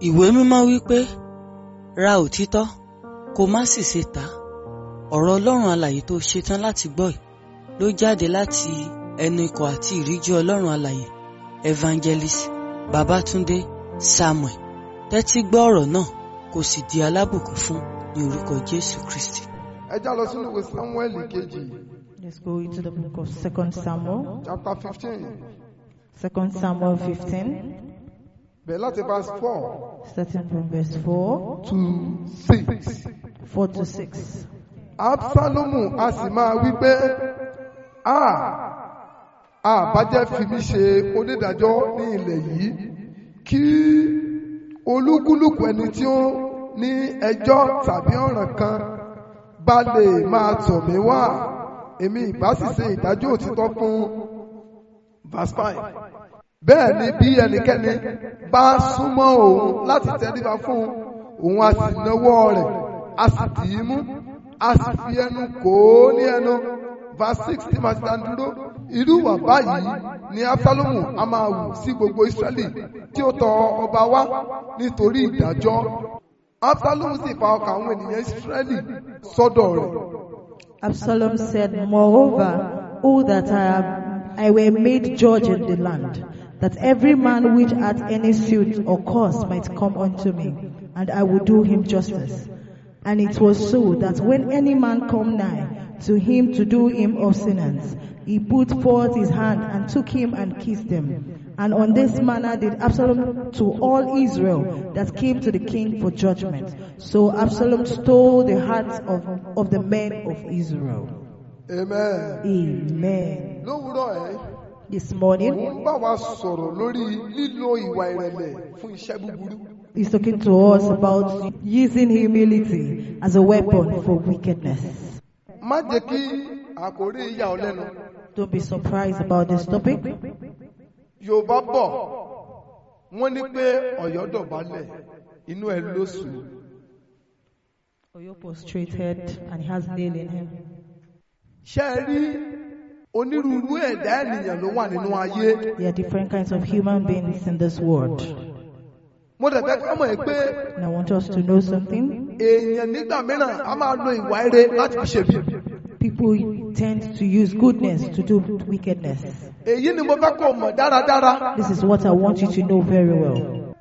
Ìwé mímọ́ wípé ra òtítọ́ kó má sì ṣe tà. Ọ̀rọ̀ Ọlọ́run alààyè tó ṣetán láti gbọ́ yìí ló jáde láti ẹnu ikọ̀ àti ìríjú Ọlọ́run alààyè Evangelist Babátúndé Samuel. Tẹ́tí gbọ́ ọ̀rọ̀ náà kó sì di alábùkún fún ní orúkọ Jésù Kristi. Ẹ já lọ sínú ìwé Samuel kejì. Let's go into the book of 2 Samuel. Chapter 15. 2 Samuel 15, Bẹ̀rẹ̀ láti verse 4 starting from verse 4 to 6. 4 to 6. Absalomu a sì máa wí pé, bá jẹ́ fi mí ṣe onídàájọ́ ní ilẹ̀ yìí, kí olúkúlùkù ẹni tí ó ní ẹjọ́ tàbí ọ̀ràn kan bá lè máa tọ̀ mí wá, èmi ìbá sì ṣe ìdájọ́ òtítọ́ fún. Verse 5. Bẹ́ẹ̀ ni bí ẹnikẹ́ni bá súnmọ́ òun láti tẹríba fún òun, a sì nawọ́ rẹ̀, a sì dì í mú, a sì fi ẹnu kò ó ní ẹnu. Verse 6 tí màá ti dá dúró. Irú ìwà báyìí ni Absalomu a máa wù sí gbogbo Israẹli tí ó tọ ọba wá nítorí ìdájọ́. Absalomu sì fa ọkàn àwọn ènìyàn Israẹli sọ́dọ̀ rẹ̀. Absalom said, Moreover, oh that I were made judge in the land, that every man which hath any suit or cause might come unto me, and I would do him justice. And it was so that when any man come nigh to him to do him obscenence, he put forth his hand and took him and kissed him. And on this manner did Absalom to all Israel that came to the king for judgment. So Absalom stole the hearts of the men of Israel. Amen. Amen. Lówùúrọ̀ ẹ̀. This morning, Mo ń bá wa sọ̀rọ̀ lórí lílo ìwà ìrẹ̀lẹ̀ fún iṣẹ́ búburú. he's talking to us about using humility as a weapon for wickedness. Má jẹ́ kí àkórí yà ọ́ lẹ́nu. Don't be surprised about this topic. Yorùbá bọ̀, wọ́n ní pé Ọ̀yọ́ dọ̀bálẹ̀, inú ẹ̀ lóṣù. Oyo prostrated and he has nail in him. Ṣé ẹ rí onírúurú ẹ̀dá ènìyàn ló wà nínú ayé? There are different kinds of human beings in this world. Mo dẹ̀ fẹ́ ká mọ̀ ẹ́ pé And I want us to know something. èèyàn nígbà mìíràn a máa lo ìwà ire láti fi ṣe bí. People tend to use goodness to do wickedness. Èyí ni mo fẹ́ kó mọ̀ dáradára. This is what I want you to know very well.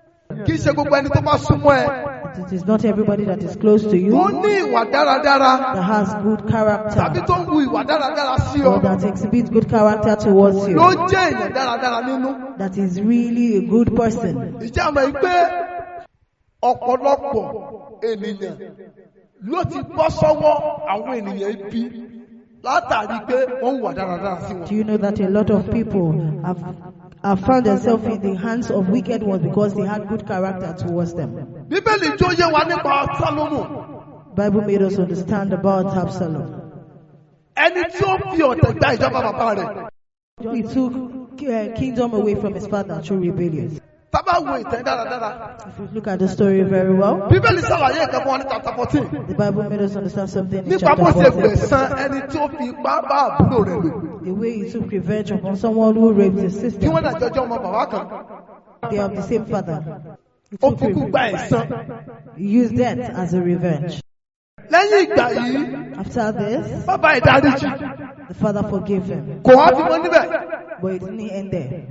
Kì í ṣe gbogbo ẹni tó bá súnmọ́ ẹ. It is not everybody that is close to you Ó ní ìwà dáradára that has good tàbí character tó ń wu ìwà dáradára sí ọ. or that exhibits good character towards you. Ló jẹ́ èèyàn dáradára nínú. That is really a good person. Ìjà mọ̀ yìí pé ọ̀pọ̀lọpọ̀ ènìyàn ló ti bọ́ sọ́wọ́ àwọn ènìyàn ibi látàrí pé wọ́n ń wà dáradára sí wọn. Do you know that a lot of people have found themselves in the hands of wicked ones because they had good character towards them? Bíbélì tó yé wa nípa Absalomu. Bible made us understand about Absalom. Ẹni tí ó fi ọ̀tẹ̀ gba ìjọba bàbá rẹ̀. He took kingdom away from his father through rebellion. Tábà wo ìtàn dáradára. If you look at the story very well, Bíbélì ṣàlàyé nǹkan fún wa ní chapter 14. the Bible made us understand something in Nípa bó chapter ṣe 14. gbẹ̀san ẹni tí ó fi ipá bá àbúrò rẹ̀ lò. The way he took revenge upon someone who raped his Kí sister. wọ́n náà jọjọ́ ọmọ bàbá kan. They are of the same father. He Ó took fi kú gba revenge. ẹ̀san. He used that as a revenge. Lẹ́yìn ìgbà yìí, After this, bàbá ìdáríjì. the father forgave him. Kò wá fi mọ́ níbẹ̀. But it didn't end there.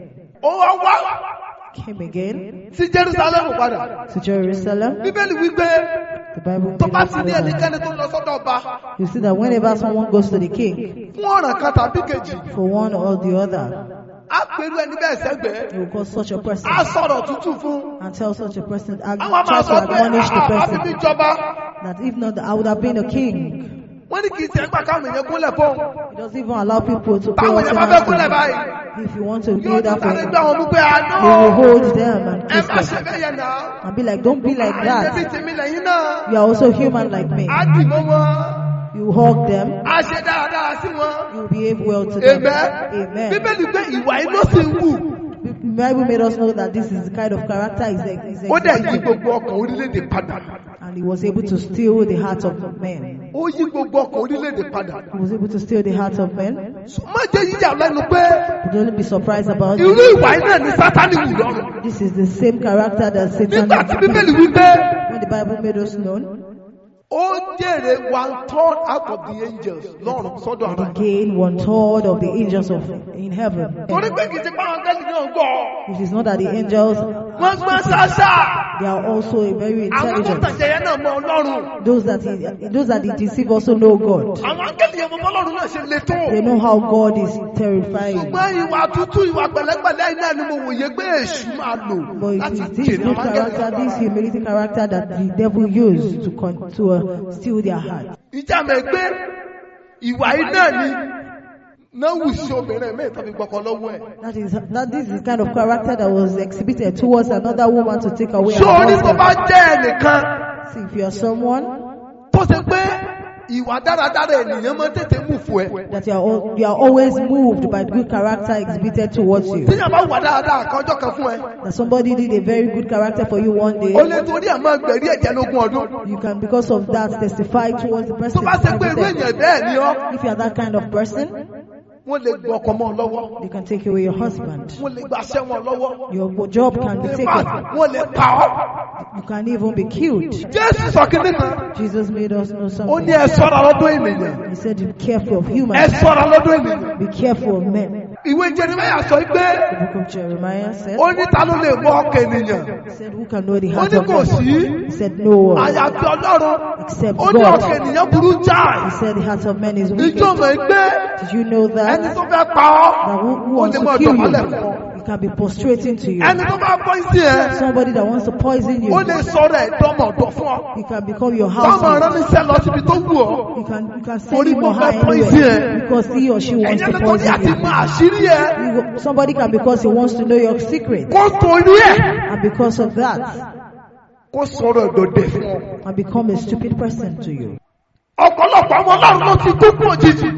Ó wá wá Came again sí Jerusalem padà. to Jerusalem. Bíbélì wípé The Bible tó made bá us ti know ní that. ẹnikẹ́ni tó lọ sọ́dọ̀ ọba You see that whenever someone goes to the king fún ọ̀ràn kan tàbí kejì, for one or the other, á pẹ̀lú ẹni bẹ́ẹ̀ sẹ́gbẹ̀ẹ́. he will call such a person Á sọ̀rọ̀ tútù fún. and tell such a person, and Àwọn try máa to sọ pé admonish the àbí person bí jọba. that if not, I would have been a king. Wọ́n ní kì í tiẹ̀ gbà káwọn èèyàn kúnlẹ̀ fún. He doesn't even allow people to pay Báwo us ni ẹ bá fẹ́ kúnlẹ̀ báyìí? If you want to Yóò kneel tún that sáré way, gbé àwọn mú pé àná. he will hold them and Ẹ kiss má ṣe them bẹ́ẹ̀ yẹn náà. and be like, don't be like Ẹbí that. tèmi lẹ́yìn náà. You are also human like me. Á dì mọ́ wọn. You hug them, Á ṣe dáradára sí wọn. you behave well to them. Amen. Amen. Bíbélì pé ìwà iná sì ń wù. The Bible made us know that this is the kind of character is Ó dẹ̀ yí gbogbo ọkàn orílẹ̀-èdè padà. And he was able to steal the hearts of men. Ó yí gbogbo ọkàn orílẹ̀-èdè padà. He was able to steal the hearts of men. Má jẹ́ yíyà lẹ́nu pé Don't be surprised about irú it. ìwà iná ni Sátánì wù lọ́rùn. This is the same character that Satan Nígbà tí had. Bíbélì wí pé When the Bible made us known, ó jèrè 1/3 out of the angels lọ́rùn sọ́dọ̀ ara ẹ̀. gain 1/3 of the angels in heaven. Torí pé kì í ṣe pé àwọn áńgẹ́lì náà gbọ́. It is not that the angels, Wọ́n gbọ́n ṣáṣá. they are also very Àwọn tó intelligent. tàjẹ̀ yẹn náà mọ Ọlọ́run. Those that they deceive also know God. Àwọn áńgẹ́lì yẹn mọ Ọlọ́run náà ṣe le tó. They know how God is terrifying. Ṣùgbọ́n ìwà tútù ìwà pẹ̀lẹ́pẹ̀lẹ́ iná ni mo wòye pé èṣù máa lò But láti it is this jèrè good àwọn áńgẹ́lì. character, this humility character that the devil used to steal their heart. Ìjà mẹ́ pé ìwà iná ni náà wù sí obìnrin mẹ́ta fi gbọ́kọ̀ lọ́wọ́ ẹ̀. This is the kind of character that was exhibited towards another woman to take away her Sórí tó husband. bá jẹ́ ẹnìkan See, if you are someone tó ṣe pé ìwà dáradára ènìyàn máa ń tètè mú fún ẹ. that you are always moved by the good character exhibited towards you. Tíyàn bá wà dáadáa kan ọjọ́ kan fún ẹ. That somebody did a very good character for you one day. Ó lè torí àmọ́ gbẹ̀rí ẹ̀jẹ̀ lógún ọdún. You can, because of that, testify towards the Tó person. bá ṣe pé irú ènìyàn bẹ́ẹ̀ ni ọ́, If you are that kind of person, wọ́n lè gbọ́ ọkọ mọ́ ọ lọ́wọ́. they can take away your husband. Wọ́n lè gbàṣẹ́ wọn lọ́wọ́. Your job can be In taken. fact, wọ́n lè pa ọ́. You can even be killed. Jésù sọ kíní kan. Jesus made us know Ó something. ní ẹ ṣọ́ra lọ́dún ènìyàn. He said, be careful of Ẹ humans. ṣọ́ra lọ́dún ènìyàn. Be careful of men. Ìwé Jeremáyà sọ pé The book of Jeremiah said, ó ní ta ló lè mọ ọkàn ènìyàn. he said, who can know the Ó heart ní of kò sí. man? He said, no one. Àyàfi Ọlọ́run. Except Ó ní God. ọkàn ènìyàn burú jáì. He said, the heart of man is wicked. Ìjọ mọ̀ pé Did you know ẹni that? tó fẹ́ pa ọ́, That who ó wants lè mọ to kill you, ìdọ̀bálẹ̀ fún ọ. he can be prostrating to you. Ẹni tó bá pọ́ sí ẹ, Somebody that wants to poison you, ó lè sọ̀rọ̀ ẹ̀ dọ́mọ̀dọ̀ fún ọ. he can become your Tọ́mọ̀ household. rán mi sẹ́ lọ síbi tó wù ọ́. You can send Torí him mo or fẹ́ her poison anywhere ẹ. because he or she wants Ẹ̀yẹ́ to ni torí poison àti you. mọ àṣírí ẹ. Somebody can because he wants to know your secret, Kó torí ẹ̀. and because of that, Kó sọ̀rọ̀ ìdọ̀dẹ̀ fún ọ. and become a stupid person to you. Ọ̀pọ̀lọpọ̀ àwọn Ọlọ́run ló ti kú kú òjijì.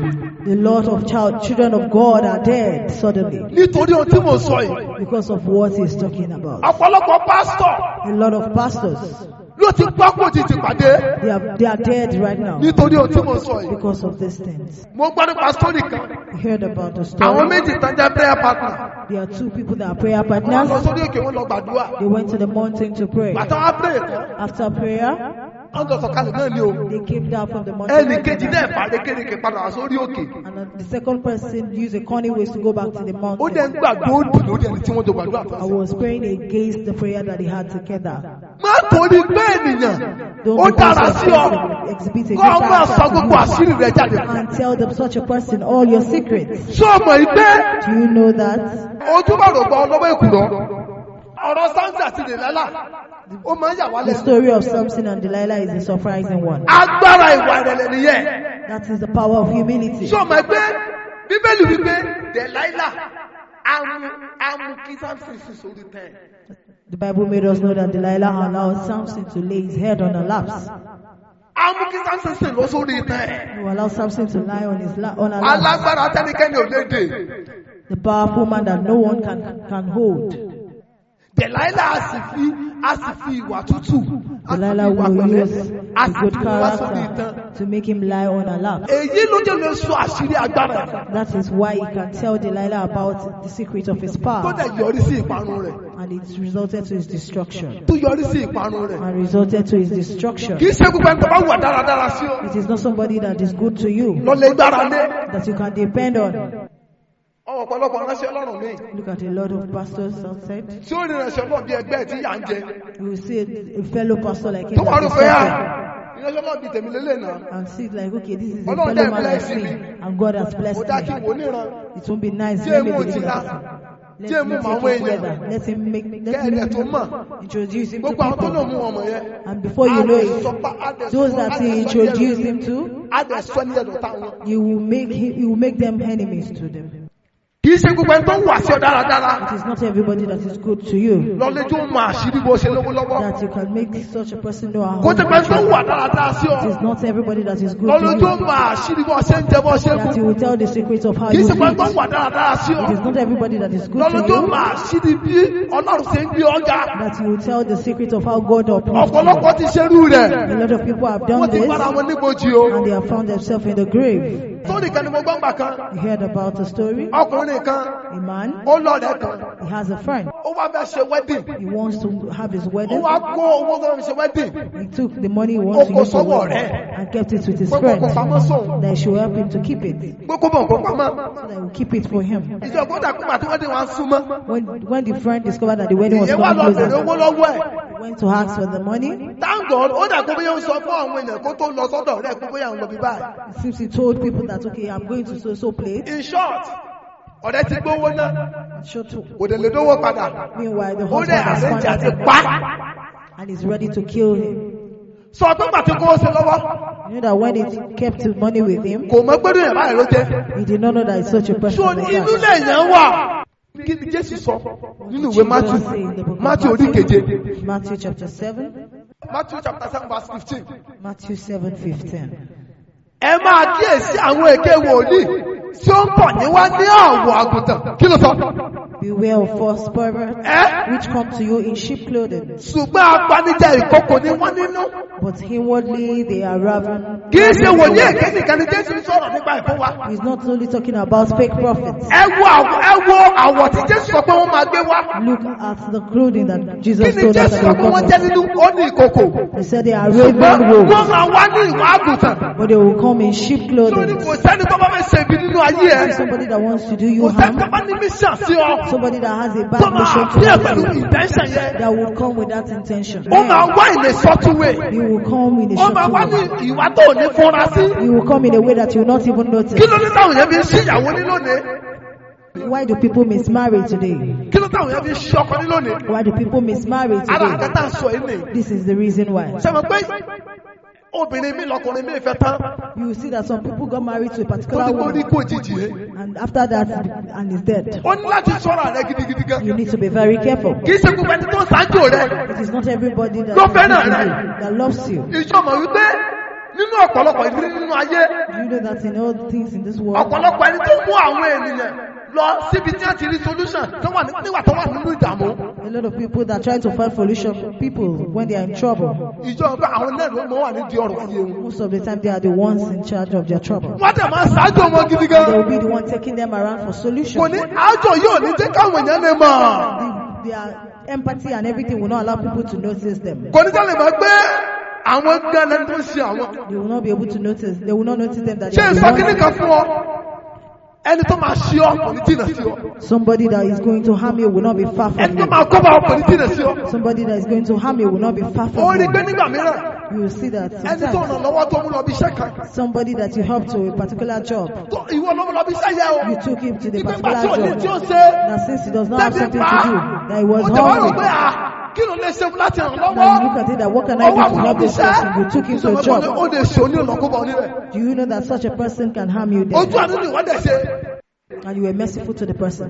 The lot of children of God are dead suddenly Nítorí ohun tí mo sọ yìí. because of what he's talking about. Ọ̀pọ̀lọpọ̀ pásítọ̀ A lot of pastors, ló ti kú kú òjijì pàdé. they are dead right now Nítorí ohun tí mo sọ yìí. because of these things. Mo gbọ́ nípa sítórì kan. You heard about the Àwọn story. méjì tán jẹ́ prayer partner. There are two people that are prayer Wọ́n lọ partners. sórí òkè wọn lọ gbàdúrà. They went to the mountain to pray. Bàtà wọn pray tán. After prayer, Wọ́n jọ sọ̀kalẹ̀ náà ni o. they came down from the Ẹnì mountain. kejì náà parí kéréke padà wá sórí òkè. And the second person used a cunning ways to go back to the Ó mountain. dẹ̀ ń gbàgbọ́ òdì lórí ẹni tí wọ́n jọ gbàdúrà I fún. was praying against the prayer that they had together. Má torí pé ènìyàn ó Don't dára because sí ọ. of them exhibit a good Kọ́ ọ máa sọ character gbogbo àṣírí rẹ jáde. to you and tell them such a person all your secrets. Ṣé o mọ̀ yìí pé Do you know that? ojúbọ̀rọ̀ gba ọlọ́wọ́ èkùrọ́? Ọ̀rọ̀ Sáńsì àti Dèlálà ó máa ń yà wá The lẹ́nu. story of Samson and Delilah is a surprising one. Agbára ìwà ìrẹ̀lẹ̀ nìyẹn. That is the power of humility. Ṣé o mọ̀ pé Bíbélì wípé Dèlálà amú kí Sáńsì sì sórí tẹ̀. The Bible made us know that Delilah allowed Samson to lay his head on her laps. Amú kí Sáńsì sì lọ sórí tẹ̀. You allow Samson to lie on her laps. Alágbára tẹ́nikẹ́ni ò lè dè. The powerful man that no one can hold. Dèlálà a sì fi ìwà tútù. Delilah will use A the sì good fi wá sórí character ìtàn. to make him lie on her lap. Èyí ló jẹ́ lè sọ àṣírí agbára ẹ̀. That is why he can tell Delilah about the secret of his Tó power. dẹ̀ yọrí sí ìparun rẹ̀. And it resulted to his destruction. Tó yọrí sí ìparun rẹ̀. And resulted to his destruction. Kì í ṣe gbogbo ẹni tó bá wà dáradára sí ọ. It is not somebody that is good to you Lọ lè gbára lé. that you can depend on. Ọ̀pọ̀lọpọ̀ ránṣẹ́ Ọlọ́run mi. Look at a lot of pastors outside. Tí ó rí ránṣẹ́ Ọlọ́run bí ẹgbẹ́ tí yà ń jẹ. You will see a fellow pastor like him Tó wà that rò is pé suffering. ìránṣẹ́ Ọlọ́run bí tèmi lélẹ̀ náà. And see it like, okay, this is a Ọlọ́run fellow dẹ̀ man bless like me. me. And God has Ó blessed dá kí me. wò níran. It won't be nice. Tí Let me èmú ò believe ti in la. that. Tí Let èmú me mọ take àwọn it together. èèyàn. Let him make, Kẹ́ẹ̀dẹ̀ tó mọ̀. introduce him to Gbogbo àwọn tó náà people. mú ọmọ yẹn. And before you know it, those that he introduced him to, Á dẹ̀ sọ ní ẹ̀dọ̀ táwọn. you will make them enemies to them. Kì í ṣe gbogbo ẹni tó ń wà sí ọ dáradára. It is not everybody that is good to you. Lọ́lẹ́jọ́ máa ṣírí bó ṣe lówó lọ́wọ́. That you can make such a person know how. Kò tẹ́ pẹ́ tó ń wà dáradára sí ọ. It is not everybody that is good to Lọ́lẹ́jọ́ you. máa ṣírí bó ṣe ń jẹ bó ṣe That you kú. will tell the secret of how Kì í you ṣe pẹ́ tó ń eat. wà dáradára sí ọ. It is not everybody that is good to Lọ́lẹ́jọ́ you. máa ṣírí bí Ọlọ́run ṣe ń gbé ọjà. That you will tell the secret of how God uplifts you. Ọ̀pọ̀lọpọ̀ ti ṣerú rẹ̀. A lot of people have done Wọ́n ti this bára wọn níbojì o. and they have found themselves in the grave. Sórí kan ni mo gbọ́ gbà kan. You heard about a story? Ọkùnrin kan, A man, ó lọ́rẹ̀ẹ́ kan. he has a friend. Ó wá fẹ́ ṣe wedding. He wants to have his Ó wedding. wá kó owó tó fi ṣe wedding. He took the money he wants to Ó kó use for sọ́wọ́ wedding rẹ̀. and kept it with his Pé friend. kò pamọ́ sóun. That he should help him to keep it. Gbogbo bọ̀ kó pamọ́. So that he will keep it for him. Ìjọ gbọ́dọ̀ kó pàtó wedding wa ń súnmọ́. When the friend discovered that the wedding was Ìyẹn wá coming lọ bèrè closer, owó lọ́wọ́ ẹ̀. he went to ask for the money. Thank God, ó dà kó bóyá ó sọ fún àwọn èèyàn kó tó lọ sọ́dọ̀ rẹ̀ kó bóyá òun lọ bí báyìí. It seems he told people that, okay, I'm going to so place. In short, ọ̀rẹ́ ti gbówó náà. Shut up. Kò dẹ̀ lè dówó padà. Meanwhile, the Ó husband dẹ̀ has found àrẹ́jì àti out pa. and is ready to kill him. Sọ pé pàtó kó o ṣe lọ́wọ́. You know that when he kept the money with him, Kò mọ̀ gbẹ́dọ̀ yẹn báyìí ló jẹ́. he did not know that it's such a person So like inú that. lẹ́yìn wà. Kí ni Jésù sọ nínú ìwé Matthew orí keje. Matthew chapter 7. Matthew chapter 7 verse 15. Matthew 7:15. Ẹ máa kíyèsí àwọn èké wòlíì tí ó ń pọ̀ níwá ní àwọ̀ àgùntàn. Kí ló sọ? Beware of false prophets, which come to you in sheep clothing, Ṣùgbọ́n apanijẹ ìkókò ni wọ́n nínú. but inwardly they are raven. Kì í ṣe wòlíì èké nìkan ni Jésù ń sọ̀rọ̀ nípa ìfún wa. He's not only talking about fake prophets. Ẹ wo àwọ̀ tí Jésù sọ pé wọ́n máa gbé wá. Look at the clothing that Kí Jesus ni told us Jésù that sọ they pé will wọ́n jẹ́ come nínú? Ó ní ìkòkò. in. They said they are Ṣùgbọ́n raven wọ́n wolves, máa wá ní ìwà àgùntàn. but they will come in sheep Sórí clothing. kò sẹ́ni tó bá fẹ́ ṣe ibi nínú ayé ẹ̀. Somebody that wants to do you Kò sẹ́ni tó harm, bá ní mission sí ọ. somebody that has a Tó bad máa mission fi ẹ̀ pẹ̀lú towards you, intention yẹn. that will come with that intention. Ó máa wá in a subtle way. He will come in a Ó máa wá short ní way. ìwà tó ò ní fúnra sí. He will come in a way that you will not even notice. Kí ló ní táwọn yẹn fi ń ṣí ìyàwó ní lónìí? Why do people mismarry today? Kí ló táwọn yẹn fi ń ṣí ọkọ ní lónìí? Why do people mismarry Ara today? àkàtà ń sọ yìí nìyí. This is the reason why. Ṣé mo pé obìnrin mi lọkùnrin mi fẹ́ tán? You will see that some people got married to a Ó particular ti kó ní woman kó jìjì rẹ̀. and after that and is dead. Ó ní láti sọ́ra rẹ̀ gidigidi gan. You need to be very careful. Kì í ṣe gbogbo ẹni tó ń ṣáájú rẹ̀. It is not everybody that, Ló is fẹ́ràn with rẹ̀. you, that loves you. Ìjọba wípé nínú ọ̀pọ̀lọpọ̀ ìrírí nínú ayé, You know that in all things in this world, ọ̀pọ̀lọpọ̀ ẹni tó mú àwọn ènìyàn lọ síbi tí wọ́n ti rí solution tó wà nígbà tó wà nínú ìdààmú. a lot of people that try to find solution for people when they are in trouble, Ìjọba àwọn náà ló mọ wà nídìí ọ̀rọ̀ ayé wọn. most of the time they are the ones in charge of their trouble. Wọ́n dẹ̀ máa ṣáájú wọn gidi They will gan. be the one taking them around for Kò solution. ní ájò yóò ní jẹ́ káwọn èèyàn lè mọ̀. Their empathy and everything will not allow people to notice them. Kò ní jẹ́ lè mọ̀ pé àwọn gan-an tó ń ṣe àwọn. They will not be able to notice. They will not notice them that Ṣé they are ìsọ kíní the kan ones. fún ọ? Ẹni tó máa ṣí ọ kò ní jìnnà sí ọ. Somebody that is going to harm you will not be far Ẹni from tó you. máa kó bá ọ kò ní jìnnà sí ọ. Somebody that is going to harm you will not be far Ó from rí pé you. nígbà mìíràn You will see that ẹni tó ràn sometimes lọ́wọ́ tó mú lọ bí iṣẹ́ kan. somebody that you help to a particular job, Ìwọ ló mú lọ bí iṣẹ́ yẹ o. you took him to the Ìgbà tí particular ò ní tí ó job. ṣe. Now since he does not have Tẹ́bí something pa to do, á. that he was Ó jẹ́ wá rò pé hungry. kí ló lè ṣe láti ràn Now you lọ́wọ́? look at it that what can I do to help this person? You took him to a Ó job. lè ṣe oní ọ̀nàkóbá onílẹ̀. Do you know that such a person can harm you Ojú there? àánú ni ìwọ́n dẹ̀ ṣe. And you were merciful to the person.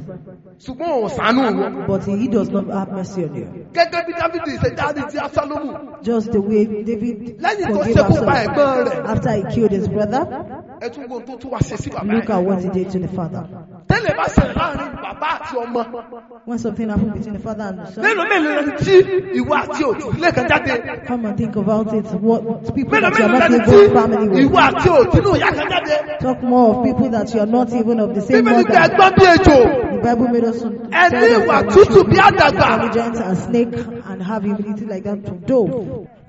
Ṣùgbọ́n ò ṣàánú wọn. But he does not have mercy on you. Gẹ́gẹ́ bí Dáfídì ṣe jáde ti Absalomu. Just the way David Lẹ́yìn tó forgave ṣekú pa ẹ̀gbọ́n Absalom rẹ̀. after he killed his brother. Ẹ tún gbọ́n tó tún wá ṣe sí bàbá Look ẹ̀. at what he did to the father. Tẹ́lẹ̀ bá ṣẹlẹ̀ láàrin bàbá àti ọmọ. When something happened between the father and the son, Mélòó mélòó ẹni tí ìwọ àti òtún ilé kan jáde. come and think about it. What people Mélòó that you are mélòó not ẹni tí even family with. ìwọ àti òtún inú ìyá kan jáde. Talk more of people that you are not even of the same Bíbélì gbé mother. ẹgbọ́n bí ejò. The Bible made us Ẹni ìwà tútù bí àdàgbà. intelligent and snake and have humility like that to dove.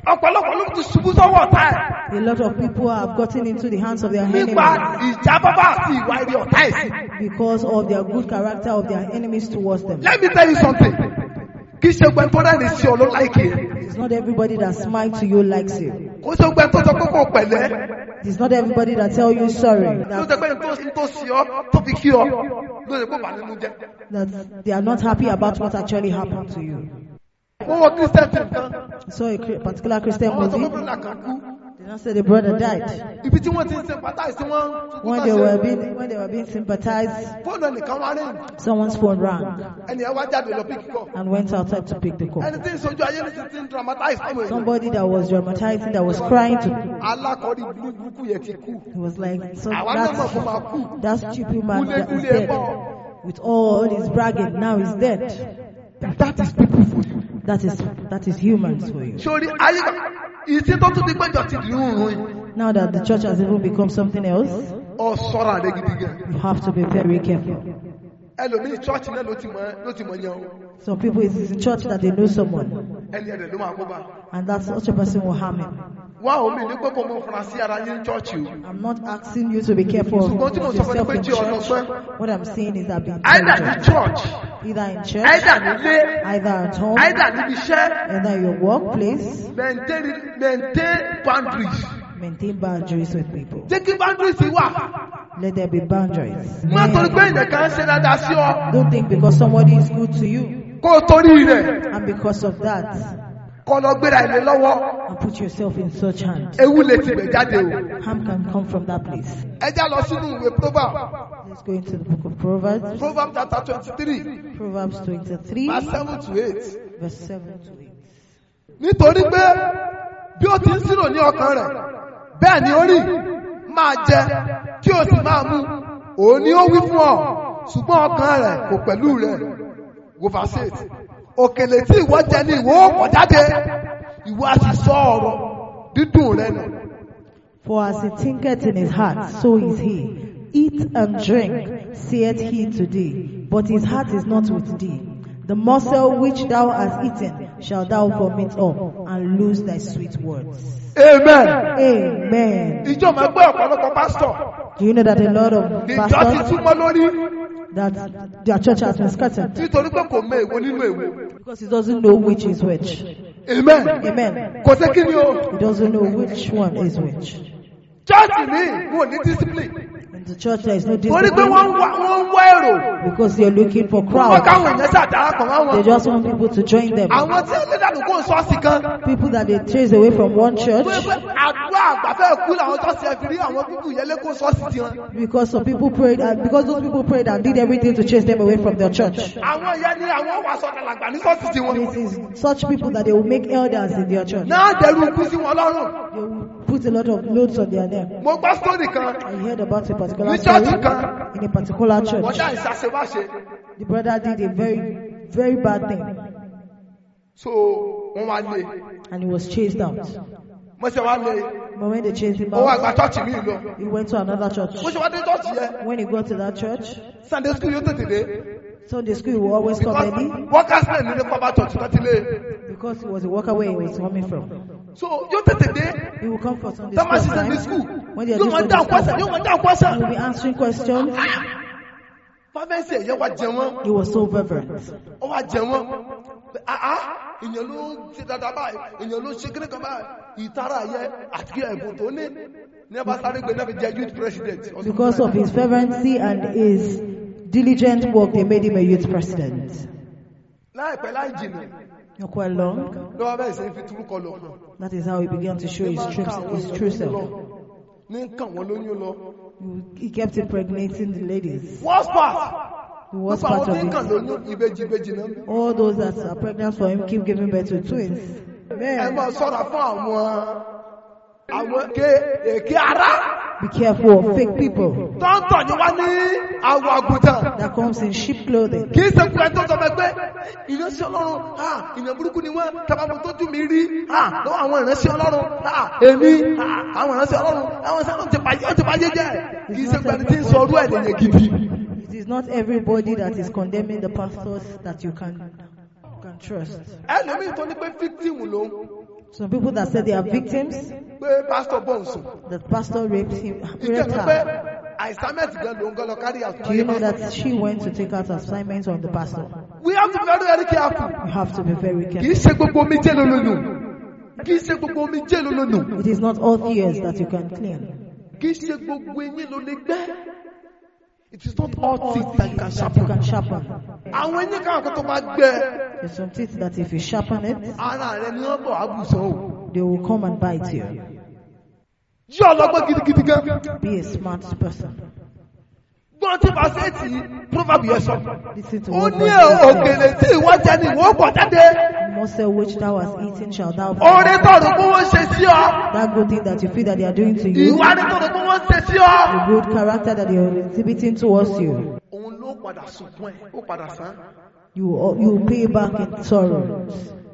Ọ̀pọ̀lọpọ̀ ló ti ṣubú sọ́wọ́ ọ̀tá ẹ̀. A lot of people have gotten into the hands of their Nípa enemies ìjábábá àti ìwà ẹ̀rí ọ̀tá ẹ̀sìn. because of their good character of their enemies towards them. Let me tell you something. Kì í ṣe gbẹ́ tó rẹ́ni sí ọ ló láìkì ẹ̀. It's not everybody that smites to you likes you. Kò ṣe gbẹ́ tó sọ pé kò pẹ̀lẹ́. It's not everybody that tell you sorry. Ló ṣe pé n tó sí ọ tó fi kí ọ. Ló ṣe pé bà nínú jẹ́. That they are not happy about what actually happened to you. Wọ́n wọ Christian team kan. So a particular Christian Àwọn tó movie, gbọ́dọ̀ là kan kú. Did not say the brother died. Ibi tí wọ́n ti ń sympathize tí wọ́n. When they were being sympathized, Fóònù ẹnìkan wá rí. someone's phone rang Ẹni ẹ wá jáde lọ pick call. and went outside to pick the call. Ẹni tí ń sojú ayé ní ti ń dramatize fún mi. Somebody that was dramatizing, that was crying to. Alákọ̀ọ́rí burúkú yẹn ti kú. He was like, so Àwa náà mọ̀ kó máa kú. that stupid man that is Kúlé dead. bọ̀. With all his bragging, now he's dead. That is people for you. That is humans for you. Sori ayé ìsìn tó tún ti péjọ ti dùn ún yìí. Now that the church has even become something else, Ọ sọ́ra rẹ̀ gidi gan. you have to be very careful. Ẹlòmíì church náà ló ti mọ̀ yẹn o. Some people, it's in church that they know someone, Ẹni ẹ̀rẹ̀ ló máa kó bá. and that such a person will harm him. Wá omi ní pé kò mọ fura sí ara yín church o. I'm not asking you to be careful of Ṣùgbọ́n tí mo sọ fún ẹ yourself pé in jí ọ̀nà church. pẹ́. What I'm saying is that be Either ní intelligent. church, Either in church, either nílé, either at home, either níbi iṣẹ́. either your workplace. Maintain boundaries. Maintain boundaries with people. Jẹ́ kí boundaries wà. Let there be boundaries. Má torí pé ìyẹn kan ṣe dáadáa sí ọ. Don't think because somebody is good to you, Kó o torí rẹ̀. and because of that, Kọ́ lọ gbéra ilé lọ́wọ́. and put yourself in such hands. Ewu lè tibẹ̀ jáde o. Harm can come from that place. Ẹ já lọ sínú ìwé Proverbs. Let's go into the book of Proverbs. Proverbs chapter 23, Proverbs 23, verse 7 to 8. verse 7 to 8. Nítorí pé bí ó ti ń sírò ní ọkàn rẹ̀, bẹ́ẹ̀ ni ó rí, máa jẹ, kí o sì máa mu. Òun ni ó wí fún ọ, ṣùgbọ́n ọkàn rẹ̀ kò pẹ̀lú rẹ̀. Wo verse 8. Òkèlè tí ìwọ jẹ ni ìwọ ó pọ̀ jáde, ìwọ á sì sọ ọ̀rọ̀ dídùn rẹ̀ nù. For as he thinketh in his heart, so is he. Eat and drink, saith he to thee, but his heart is not with thee. The morsel which thou hast eaten shall thou vomit up, and lose thy sweet words. Amen. Amen. Ìjọ máa gbé ọ̀pọ̀lọpọ̀ pásítọ̀. Do you know that a lot of Ìjọ ti pastors, túmọ̀ lórí that their church has been scattered nítorí pé kò mọ èwo nínú èwo. because he doesn't know which is which? Amen. Amen. Kò sí kí ni o. He doesn't know which one is which. Chọ́ọ̀tì ní wọn ò ní discipline. In the church there is no Torí pé discipline wọ́n ń wá èrò. because they're looking for Wọ́n crowd. káwọn èèyàn ṣàdára kan wá They wọn. just want people to join them. Àwọn tí ó lé dànù kó sọ́ọ̀sì kan. People that they chase away from one church Pé àdúrà àgbàfẹ́ kú làwọn tó ṣe fi rí àwọn pípù yẹn lé kó sọ́ọ̀sì tiwọn. because some people prayed and because those people prayed and did everything to chase them away from their church. Àwọn ìyẹn ni àwọn wà sọ̀tà làgbà ní sọ́ọ̀sì tiwọn. It is such people that they will make elders in their church. Náà dẹrù kú sí wọn lọ́rùn. They will put a lot of loads on their neck. Mo gbọ́ sítórì kan. I heard about a particular Ní story church kan. in a particular Wọ́n church. dá ìṣàṣebáṣe. The brother did a very, very bad thing So wọ́n wá lé. and he was chased out. Mo ṣe wá lé. But when they chased him Ó wá out, gba chọ́ọ̀chì mi lọ. he went to another church. Mo ṣe wá dé chọ́ọ̀chì yẹn. When he got to that church, Sunday school yóò tètè dé. Sunday school will always come early Workers men ní cover church kan ti lé. because he was a worker where he was coming from. So yóò tètè dé. He will come for Sunday Tọ́ máa school ṣe Sunday time. school. When they are Yóò doing máa Sunday dáhùn school, question. Yóò máa dáhùn he question. will be answering questions. Fáfẹ́sì ẹ̀yẹ́ wá jẹ wọ́n. He was so fervent. Ó wá jẹ wọ́n. Èèyàn ló ṣe dáadáa báyìí. Èèyàn ló ṣe kíní kan báyìí. Ìtara yẹ àti ẹ̀bùn tó ní. Ní ẹ bá sáré gbé náà fi jẹ youth president. Because of his fervency and his diligent work, they made him a youth president. Láìpẹ́ láì jìnnà. Not quite long. Ló wá bẹ́ẹ̀ sẹ́ fi túrúkọ lọ. That is how he began to show his true self. Ní kàn wọ́n lóyún lọ. He kept impregnating the ladies. Worst part. The worst Gbogbo part àwọn tí ń of kàn it. lóyún ìbejì náà. All those that are pregnant for him keep giving birth to twins. Ẹ máa ṣọ́ra fún àwọn èké ara. Be careful of fake people Tọ́ntọ̀ ni wá ní àwọ̀ àgùntàn. that comes in sheep clothing. Kì í ṣe pé tó sọ pé ìránṣẹ́ Ọlọ́run ìyàn burúkú ni wọ́n tábàbọ̀ tó jú mi rí lọ́wọ́ àwọn ìránṣẹ́ Ọlọ́run èmi àwọn ìránṣẹ́ Ọlọ́run àwọn ìránṣẹ́ Ọlọ́run ti báyé jẹ́. Kì í ṣe pé ẹni tí ń sọ ọdún ẹ̀dẹ̀yẹ gidi. It is not everybody that is condemning the pastors that you can trust. Ẹlòmíì tó ní pé victim lòun Some people that say they are victims, pé pastor bọ̀ ń sùn. that pastor raped Ìjẹ́nu pé her. assignment gan ló ń gọ́ lọ carry out. Do you know that she went to take out assignments on the pastor? We have to be very very careful. You have to be very Kì í careful. ṣe gbogbo omi jẹ́ lólónù. Kì í ṣe gbogbo omi jẹ́ lólónù. It is not all tears that you can clean. Kì í ṣe gbogbo eyín ló lè gbẹ́. It is not all teeth that you can That you sharpen. can sharpen. Àwọn eyín kan tó bá gbẹ There's some teeth that if you sharpen it, ara rẹ ní wọ́n bọ̀ àbùsọ̀ o. they will come and bite you. Jẹ́ ọlọ́gbọ́n gidigidi gan. Be a smart person. Gbọ́n tí Fàṣẹ́tì Proverbs yẹn sọ. Listen to Ó what ní God says. òkèlè tí ìwọ jẹ ni ìwọ pọ̀ jáde. Morsel which thou hast eaten shall thou Oore tọ̀rọ̀ pé wọ́n ṣe sí ọ. That good thing that you feel that they are doing to you, Ìwà ni tọ̀rọ̀ pé wọ́n ṣe sí ọ. the good character that they are exhibiting towards you, Òun ló padà sunkún ẹ̀, ó padà sán. you will pay back in sorrow.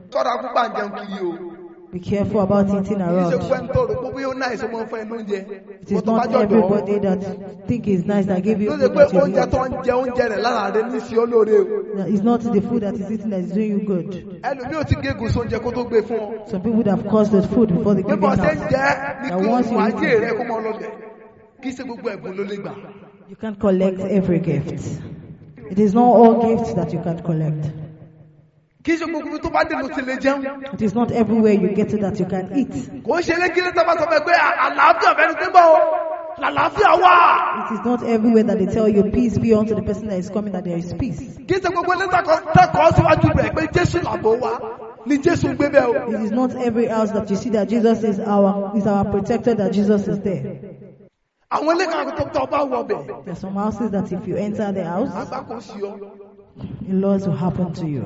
Sọ́dọ̀ akúgbà ń jẹun kiri o. Be careful about eating Kì í ṣe around. fún ẹni tó rò pé bí ó náà ìṣòwò fún ẹnu oúnjẹ. It is not everybody that think is nice that give you Ló food ṣe pé that you oúnjẹ eat. tó ń jẹ oúnjẹ rẹ̀ lára rẹ̀ ní sí olóore o. It's not the food that is eating that is doing you good. Ẹlòmíì ò ti gégùn sóúnjẹ kó tó gbé fún ọ. Some people would have caused the food before they Bí give it bọ́ ṣe ń out. jẹ́ ní That kí once you òun eat ajé it, rẹ̀ kó mọ lọ́bẹ̀. Kì í ṣe gbogbo ẹ̀bùn ló lè gbà. you can't collect every gift. It is not all gifts that you can collect. Kì í ṣe gbogbo tó bá dé ló ti lè jẹun. It is not everywhere you get it that you can eat. Kò ń ṣe lékiri tó bá sọ fẹ́ pé àlàáfíà fẹ́ni tí ń bọ̀ o. Làlàáfíà wà. It is not everywhere that they tell you peace be unto the person that is coming, that there is peace. Kì í ṣe gbogbo ilé tẹ́kọ̀ọ́ síwájú rẹ̀ pé Jésù làbò wa ní Jésù gbé bẹ́ẹ̀ o. It is not every house that you see that Jesus is our protector, that Jesus is there. Àwọn ilé kan tó bá wọ bẹ̀. There are some houses that if you enter the house, Àgbà kò sí ọ. a lot will happen to you.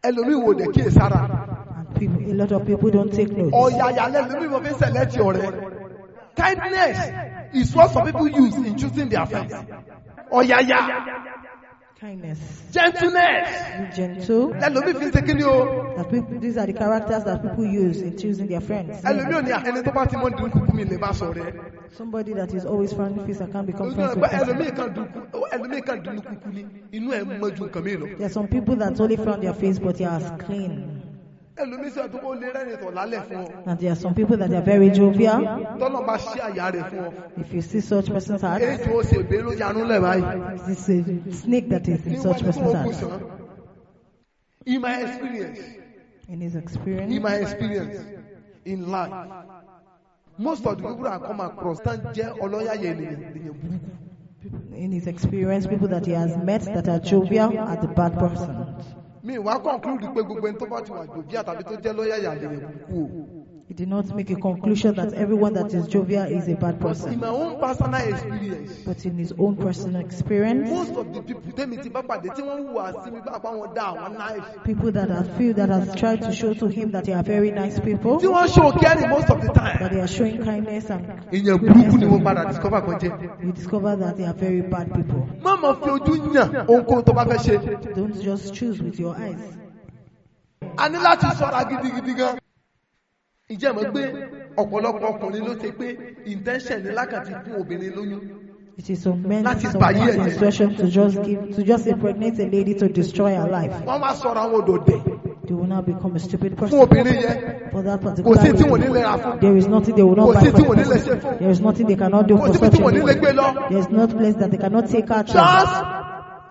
Ẹlòmíì wò dé kíyè sára. And people, a lot of people don't take note. Ọ̀yàyà lẹ́lòmíì wọ́n fi ń sẹ̀lẹ́tì ọ̀rẹ́. Kindness is what some people use in choosing their friends. Ọ̀yàyà. Kindness. Gentleness. Be gentle. Ẹlòmíì fi ń ṣe kíni o. That people, these are the characters that people use in choosing their friends. Ẹlòmíì ò ní ẹni tó bá ti mọ́ dín kúkú mi lè bá sọ rẹ̀. Somebody that is always frowning face and can't become friends with them. Ẹlòmíì kan dùn kúkú ni inú ẹ̀ mọ́ ju nǹkan mi lọ. There are some people that only frown their face but they are as clean. Ẹlòmíì sọ àdúgbò lè rẹ́rìn tọ̀ lálẹ́ fún ọ. And there are some people that are very jovial. Tọ́lọ̀ bá ṣí àyà rẹ̀ fún ọ. If you see such person's heart, Èyí tí ó ṣe ìbéèrè ló yanú lẹ̀ báyìí. it's a snake that is in such person's heart. In my experience, In his experience, in life, most of the people that come across tán jẹ́ ọlọ́yàyẹ ènìyàn burúkú. in his experience, people that he has met that are jovial are the bad persons. Mi wá conclude pé gbogbo ẹni tó bá ti wà jòbíà tàbí tó jẹ́ lọ́yàyà ènìyàn burúkú o. He did not make a conclusion that everyone that is jovial is a bad In person. my own personal experience, But in his own personal experience, most of the people tẹ́mi ti bá pàdé tí wọ́n ń hùwà sí mi bá wọn dá àwọn knife. people that has tried to show to him that they are very nice people, Tí wọ́n show caring most of the that time. they are showing kindness and Èèyàn burúkú ni wọ́n padà discover kan jẹ́. we discover that they are very bad people. Má mọ̀ fi ojú yàn ohunkóhun tó bá fẹ́ ṣe. Don't just choose with your eyes. A ní láti ṣọ́ra gidigidi gan. Ìjẹ́ mọ̀ pé ọ̀pọ̀lọpọ̀ ọkùnrin ló ṣe pé intention ní lákàtí fún obìnrin lóyún. It is some men, Láti some bàyí men's ẹ̀jẹ̀. instruction to just impregnate a lady to destroy her life. Wọ́n máa sọ̀rọ̀ àwọn òdòdè They will now become a stupid fún person. obìnrin yẹn. For that Kò particular sí tí wọ́n reason, nílé ra fún. there is nothing they will not Kò buy sí for tí the wọ́n nílé person. ṣe fún. There is nothing they cannot do Kò for sí such tí a wọ́n nílé lady. gbé lọ. There is no place that they cannot take her to. Just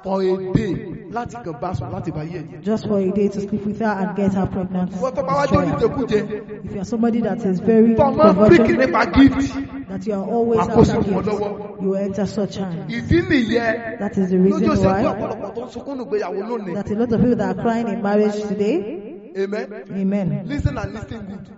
for a day láti kàn bá sùn láti bá yé ẹ̀jẹ̀. Just for a day to sleep with her and get her pregnant. Wọ́n tó bá wá Destroy jẹ́ her. oníjẹkújẹ. If you are somebody that is very Tọ́mọ fíríkì converted, nípa gift. that you are always Àkóso after wọn gifts, lọ́wọ́. you will enter such hands. Ìdí nìyẹn. That is the Lójú reason ṣe fún why ọ̀pọ̀lọpọ̀ tó ń sunkún nùgbéyàwó lónìí. that a lot of people that are crying in marriage today, Amen. amen. Listen and listen good.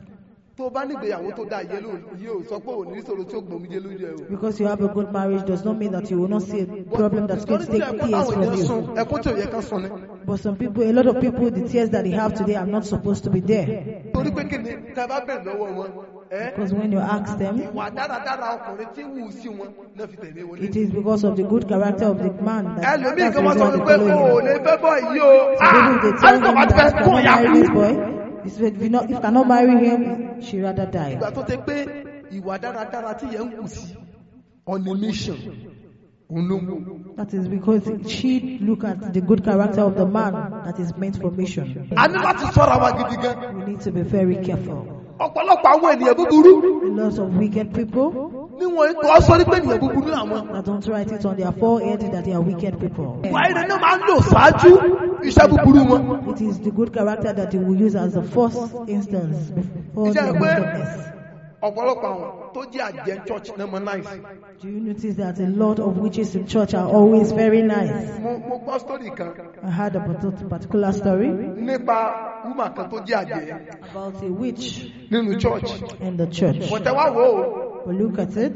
Tó bá nígbéyàwó tó dáa yóò sọ pé òní ìṣòro tí ó gbòmí jẹ lójú ẹ o. Because you have a good marriage does not mean that you will not see a problem that's going to take tears Àwọn from èèyàn you. sun ẹkún tí ò yẹ kán sun ni. But some people, a lot of people, the tears that they have today are not supposed to be there. Torí pé kí ni ká bá bẹ̀rẹ̀ lọ́wọ́ wọn. Because when you ask them, Ìwà dáradára ọkùnrin tí wù sí wọn náà fi tẹ̀lé wọlé. it is because of the good character of the man that Ẹlòmíì that's the kan wọ́n reason sọ why they pé follow o ò him. lè fẹ́ bọ́ yìí o. Some people, they tell Àìsàn him bá ti that fẹ́ if kún you ìyá cannot marry this kú. boy, he said, if you cannot marry him, she rather die. Ìgbà tó ti pé ìwà dáradára tí yẹn ń kù sí on a mission. Òun ló ń wò. That is because she look at the good character of the man that is meant for mission. A ní láti ṣọ́ra wa gidi gan. We need to be very careful. Ọ̀pọ̀lọpọ̀ àwọn ènìyàn búburú A lot of wicked people ní wọn kọ́ sọ ní pé ènìyàn búburú làwọn. that don't write it on their forehead that they are wicked people. Ìwà ire náà máa ń lò ṣáájú iṣẹ́ búburú wọn. It is the good character that they will use as the first instance before Ìjẹ́ the pé wickedness. ọ̀pọ̀lọpọ̀ àwọn tó jẹ́ àjẹ́ church náà mọ náìsì. Do you notice that a lot of witches in church are always very nice? Mo gbọ́ story kan I heard about a particular story nípa woman kan tó jẹ́ àjẹ́ about a witch nínú church. in the church. Bọ̀tẹ̀ wá wò ó. But look at it.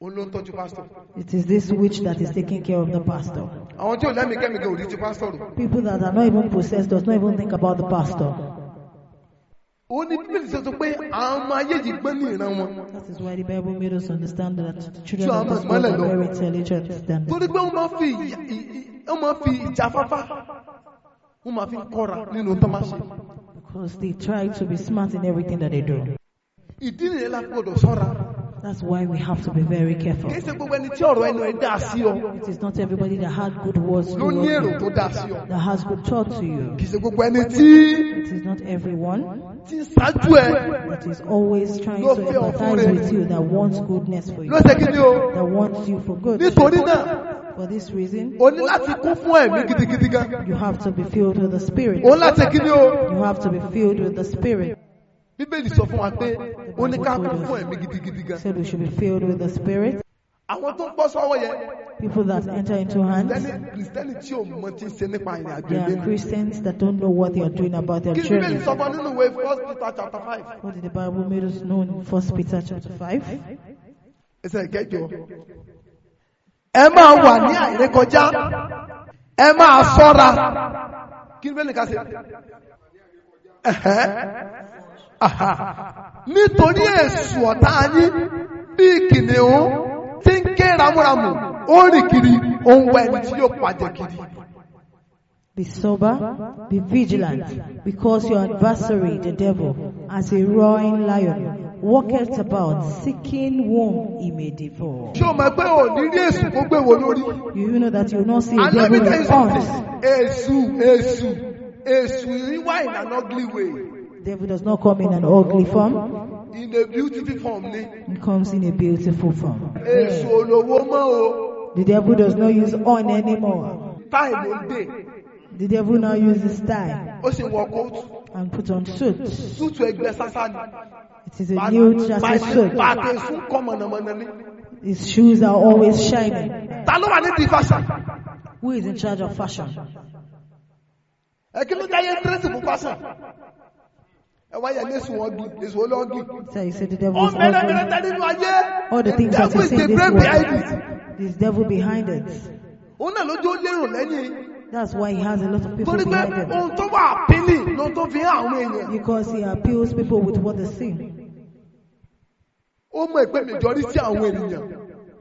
Òun ló ń tọ́jú pastor. It is this witch that is taking care of the pastor. Àwọn tí ò lẹ́mìí-kẹ́mìí gan ò rí ti pastor rò. People that are not even possessed does not even think about the pastor. Ó ní Bíbélì sọ pé àwọn ọmọ ayé yìí gbọ́n ní ìran wọn. That is why the Bible made us understand that the children of this world are very intelligent than Torí pé wọ́n máa fi ìjáfáfá wọ́n máa fi kọ́ra nínú tó máa ṣe. because they try to be smart in everything that they do. Ìdí nìyẹn la gbọ́dọ̀ ṣọ́ra. That's why we have to be very careful. Kìí ṣe gbogbo ẹni tí ọ̀rọ̀ ẹnu ẹ̀ dá sí ọ It is not everybody that had good words ló ní èrò to tó dá sí ọ. that has good thought to you. Kìí ṣe gbogbo ẹni tí It is not everyone ń ṣáájú ẹ that is always trying Ló to fẹ́ ọ fún empathize rere. with you, that wants goodness for you, ló ṣe kí ni o. that wants you for good. Nítorí náà For this reason, o ní láti kún fún ẹ̀mí gidigidi gan. you have to be filled with the Spirit. O ní láti kí ni o. You have to be filled with the Spirit. Bíbélì sọ fún wa pé o ní ká kún fún ẹ̀mí gidigidi gan. Said we should be filled with the Spirit. Àwọn tó ń bọ́ sọ́wọ́ yẹn People that enter into hands, Kristẹni tí ò mọ tí ń ṣe nípa ìrìn àjò they are ìlú. Christians that don't know what they are doing about their Kí ni Bíbélì journey. sọ fún wa nínú ìwé 1 Peter chapter 5 What did the Bible make us know in 1 Peter chapter 5? ẹsẹ̀ ìkẹjọ. Ẹ máa wà ní àìrékọjá, ẹ máa ṣọ́ra. Kí ni Bíbélì ká ṣe? Nítorí èṣù ọ̀tá yín bí kìnìún tí ń ké ramúramù, ó rìn kiri, ó ń wá ẹni tí yóò pàjẹ́ kiri. Be sober, be vigilant, because your adversary, the devil, as a roaring lion, walketh about, seeking whom he may devour. Ṣé o mọ̀ pé ò ní rí èṣù kó gbé wo lórí? You know that you will not see a And let me devil tell you in something. horns. Èṣù yìí wá in an ugly way. Devil does not come in an ugly form. In a beautiful form ni. He comes in a beautiful form. Èṣù olówó mọ́ o. The devil does not use horn anymore. Táì ló ń dè. The devil now uses tie Ó sì wọ kóòtù. and put on suit. Súùtù ẹgbẹ́ sásá ni. It is a new chassis suit. Bàtà èṣù kọ́ mọ̀nàmọ́ná ni. His shoes are always shining. Ta ló wà nídìí fashion? Who is in charge of fashion? Ẹ kí ló dé ayé tírẹ́sì fún fashion? Ẹ wá yẹ lẹ́sùn ọ̀gbìn, èṣù olóògì. So you said the devil Ó is mẹ́rẹ̀mẹ́rẹ̀ ugly. tẹ́ nínú ayé. All the things that Devil you is see the in this brain behind it. world, there's devil behind it. Òun náà lójú ó lérò lẹ́yìn. That's why he has a lot of people Torí pé behind him. ohun tó wà pínlẹ̀ ló tó fi hàn àwọn èèyàn. Because he appeals people with what they see. Ó mọ̀ pé majority àwọn ènìyàn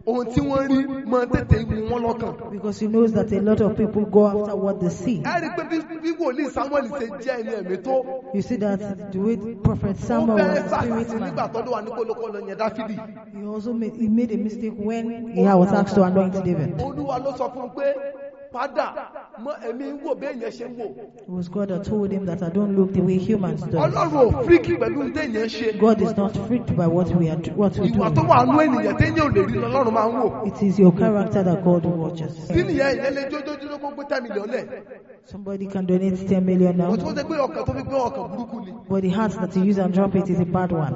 ohun tí wọ́n rí máa tètè mú wọn lọ́kàn. Because he knows that a lot of people go after what they see. Ẹ rí i pé bí wòlíì Samuel ṣe jẹ́ ẹni ẹ̀mí tó. You see that the way Prophet Ó Samuel was bẹ̀rẹ̀ a sàkàsì spirit nígbà man. tọ́dún wà ní kólókóló yẹn Dáfídì. He also made a mistake when he was asked to anoint David. Olúwa ló sọ fún un pé padà mọ ẹ̀mí wò bẹ́ẹ̀ yẹn ṣe ń wò. It was God that told him that I don't look the way humans do. Ọlọ́run ò fíríkì pẹ̀lú téèyàn ṣe. God is not freaked by what we do. Ìwà tó wà nú ènìyàn téèyàn ò lè rí lọ́lọ́run máa ń wò. It is your character that God watches. Bí nìyẹn ìyẹn lè jójójó kó gbé 10 million lẹ̀. Somebody can donate 10 million now, Wọ́n ti wọ́n ṣe pé ọkàn tó fi gbé ọkàn burúkú ni. but the heart that you use and drop it is a bad one.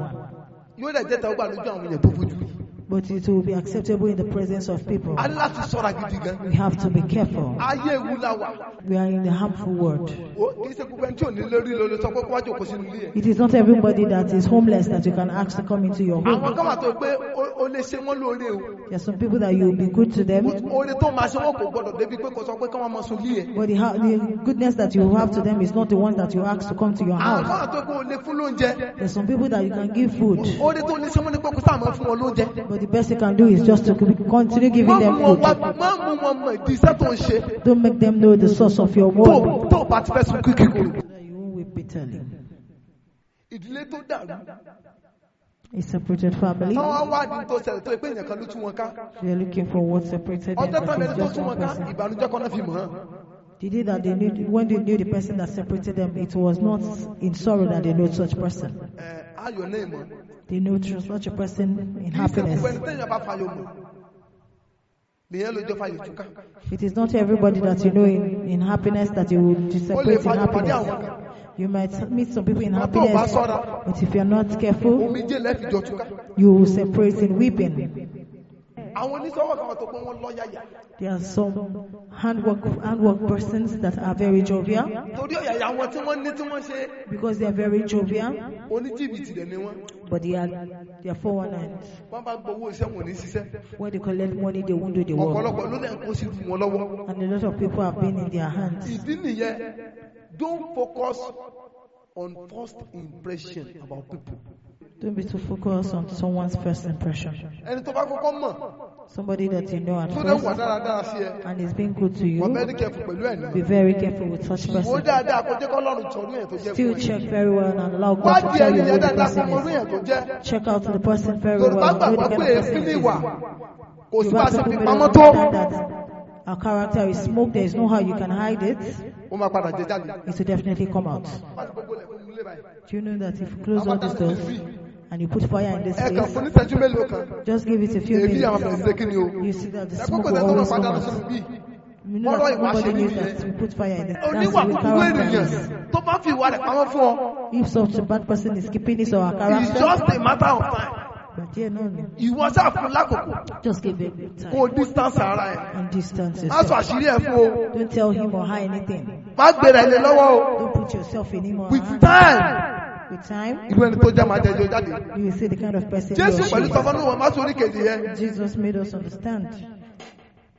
Yóò dẹ̀ jẹ́ tẹ́wọ́ gbà lójú àwọn èèyàn tó fojú rí. But it will be acceptable in the presence of people. A ní láti ṣọ́ra gidi gan. We have to be careful. Ayé ewu la wà. We are in a harmful world. Kì í ṣe gbogbo ẹni tí ò ní lórí lórí sọ pé kó wá jókòó sínú ilé ẹ̀. It is not everybody that is homeless that you can ask to come into your Àwọn home. kan wà tó pé o lè ṣe wọ́n lóore o. There are some people that you will be good to them, Oore tó máa ṣe wọ́n kò gbọdọ̀ débi pé kò sọ pé káwọn máa sun ilé ẹ̀. but the goodness that you have to them is not the one that you ask to come to your Àwọn house. kan wà tó pé o lè fún lóúnjẹ. There are some people that you can give food, Oore tó lè ṣe wọ́n ní pé kó sáà máa fún wọn lóúnjẹ. but the best you can do is just to continue giving Má them mú wọn food. mọ̀ ìdí iṣẹ́ tó ń ṣe. Don't make them know the source of your woe. Tó bá ti fẹ́ sun kíkìkì. That you won't weep bitterly. Ìdílé tó dàrú. A separated family. Táwọn wádìí tó ṣẹlẹ̀ tó pé èèyàn kan ló tú wọn ká. They are looking for what separated them, Ọjọ́ kan but lẹni it's tó just tú one wọn ká person. ìbànújẹ́ kan náà fi mọ̀ ọ́n. The day that they knew, when they knew the person that separated them, it was not in sorrow that they knew such person. Ayọ̀ náà mọ̀. They knew such a person in Kì í ṣe happiness. gbogbo ẹni téèyàn bá fayọ̀ mọ̀. Nìyẹn ló jẹ́ fayọ̀ túká. It is not everybody that you know in happiness that you will separate in happiness. You might meet some people in happiness, but if you're not careful, Omijé lẹ́fìjọ túká. you will separate in weeping. àwọn oníṣòwò kan tó pé wọ́n lọ́yàyà. There are some handwork persons that are very jovial. Torí ọ̀yàyà wọn tí wọ́n ní tí wọ́n ṣe. Because they are very jovial. Oníjìbìtì dẹ̀ ni wọ́n. But they are 419. Wọ́n bá gbowó iṣẹ́ wọn ní ṣiṣẹ́. When they collect money, they won't do the work. Ọ̀pọ̀lọpọ̀ ló lè kó sí wọn lọ́wọ́. And a lot of people have been in their hands. Ìdí nìyẹn, don't focus on first impression about people. Don't be too focused on someone's first impression. Ẹni tó bá kọ́kọ́ mọ̀. Somebody that you know at Tó first dẹ̀ wà dáradára sí ẹ. and is being good to you. Wọ́n bẹ́ẹ̀ ní kẹ́fù pẹ̀lú ẹ̀ ní. Be very careful with such Wò person. dáadáa kó jẹ́ kọ́ lọ́rùn tọ́lú ẹ̀ tó jẹ́ Still fún ẹ. check very well and allow God Wá to di tell ẹni you yẹn who the dáadáa person kó mọ orí is. ẹ̀ tó jẹ́. Check out the person very Yorùbá well. Know the gbàgbọ́ kind pé of person èéfín he ní is. ìwà kò sí bá a ṣe Yoruba fi people pamọ́ don't tó. understand that our character is smoke. There is no how you can hide it. Ó máa padà jẹ jáde. It will definitely come out. Do you know that if you close all these doors and you put fire in this Ẹ kàn place, fún ní ìṣẹ́jú mélòó kan. just give it a few Èmi àwọn minutes, bẹ̀rẹ̀ sí kí ni o. you see that the Ẹ smoke kókò will tẹ́ tó lọ always padà come lọ out. sínú bíi. You know Ọ̀rọ̀ that ìwà ṣe nobody ní knows ìyẹn. that we put fire in it. That's Oníwà the búburú ènìyàn character. tó bá fi ìwà rẹ̀ pamọ́ fún ọ. If such a bad person is keeping his or her It's character, just a matter of time. but yeah, no, Ìwọ sáà fún lákòókò. just give it Kó o distance ara ẹ̀. and distance Má sọ yourself. àṣírí ẹ̀ fún o. Don't tell him or her anything. Má gbéra ilé lọ́wọ́ o. Don't put yourself in him or With her. time. With time, Irú ẹni tó jẹ́ máa jẹjọ jáde. you will see the kind of person you Jésù are. pẹ̀lú sọfọ́nù wọn má sórí kejì yẹn. Jesus made us understand